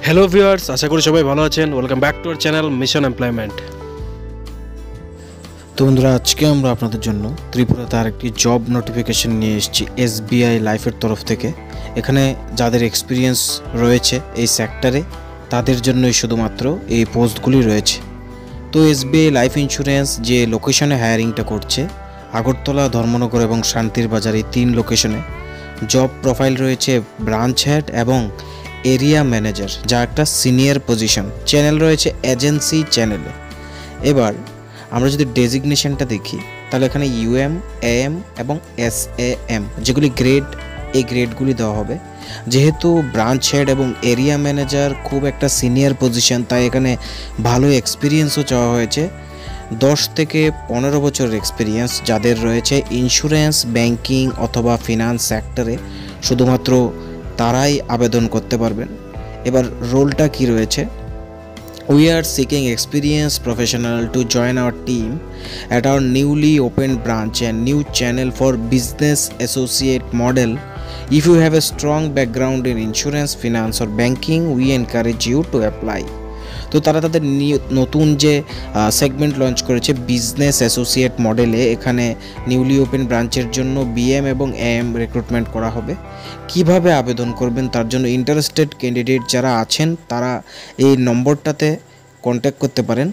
Hello viewers, আশা করি সবাই ভালো আছেন। Welcome back to our channel mission employment. তো বন্ধুরা, আজকে আমরা আপনাদের জন্য ত্রিপুরাতে আরেকটি জব নোটিফিকেশন নিয়ে এসেছি এসবিআই লাইফের তরফ থেকে। এখানে যাদের এক্সপিরিয়েন্স রয়েছে এই সেক্টরে তাদের জন্যই শুধুমাত্র এই পোস্টগুলি রয়েছে। তো এসবিআই লাইফ ইন্স্যুরেন্স যে লোকেশনে হায়ারিংটা করছে, আগরতলা, ধর্মনগর এবং শান্তির বাজার, এই 3 লোকেশনে জব প্রোফাইল রয়েছে ব্রাঞ্চ হেড এবং এরিয়া ম্যানেজার, যা একটা সিনিয়র পজিশন। চ্যানেল রয়েছে এজেন্সি চ্যানেলে। এবার আমরা যদি ডেজিগনেশনটা দেখি তাহলে এখানে ইউএম, এএম এবং এসএএম যেগুলি গ্রেড, এই গ্রেডগুলি দেওয়া হবে। যেহেতু ব্রাঞ্চ হেড এবং এরিয়া ম্যানেজার খুব একটা সিনিয়র পজিশন, তাই এখানে ভালো এক্সপিরিয়েন্সও চাওয়া হয়েছে। 10 থেকে 15 বছরের এক্সপিরিয়েন্স যাদের রয়েছে ইন্স্যুরেন্স, ব্যাংকিং অথবা ফিনান্স সেক্টরে, শুধুমাত্র তারাই আবেদন করতে পারবেন। এবার রোলটা কি রয়েছে? We are seeking experienced professional to join our team at our newly opened branch and new channel for business associate model. If you have a strong background in insurance, finance or banking, we encourage you to apply. তো তারা তাদের নতুন যে segment launch করেছে business associate মডেলে, এখানে newly open ব্রাঞ্চের জন্য বিএম এবং এএম রিক্রুটমেন্ট করা হবে। কিভাবে আবেদন করবেন তার জন্য ইন্টারেস্টেড ক্যান্ডিডেট যারা আছেন তারা এই নম্বরটাতে কন্ট্যাক্ট করতে পারেন,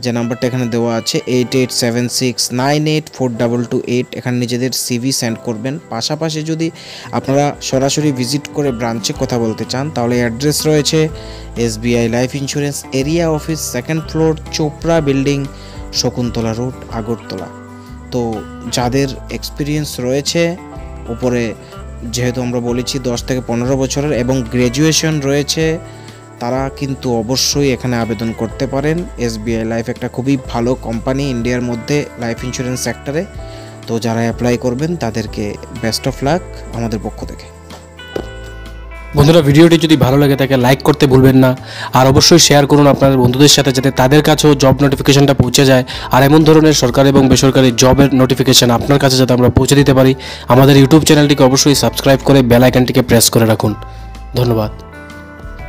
যে নাম্বারটা এখানে দেওয়া আছে 8876984228। এখানে নিজেদের সিভি সেন্ড করবেন। পাশাপাশি যদি আপনারা সরাসরি ভিজিট করে ব্রাঞ্চে কথা বলতে চান তাহলে অ্যাড্রেস রয়েছে SBI life insurance area office, 2nd floor, Chopra building, Shakuntala road, Agartala. তো যাদের এক্সপিরিয়েন্স রয়েছে উপরে, যেহেতু আমরা বলেছি 10 থেকে 15 বছরের এবং গ্র্যাজুয়েশন রয়েছে, তারা কিন্তু অবশ্যই এখানে আবেদন করতে পারেন। এসবিআই লাইফ একটা খুবই ভালো কোম্পানি ইন্ডিয়ার মধ্যে লাইফ ইন্স্যুরেন্স সেক্টরে। তো যারা অ্যাপ্লাই করবেন তাদেরকে বেস্ট অফ লাক আমাদের পক্ষ থেকে। বন্ধুরা, ভিডিওটি যদি ভালো লাগে থাকে লাইক করতে ভুলবেন না, আর অবশ্যই শেয়ার করুন আপনাদের বন্ধুদের সাথে, যাতে তাদের কাছেও জব নোটিফিকেশনটা পৌঁছে যায়। আর এমন ধরনের সরকারি এবং বেসরকারি জবের নোটিফিকেশন আপনার কাছে যাতে আমরা পৌঁছে দিতে পারি, আমাদের ইউটিউব চ্যানেলটিকে অবশ্যই সাবস্ক্রাইব করে বেল আইকনটিকে প্রেস করে রাখুন। ধন্যবাদ।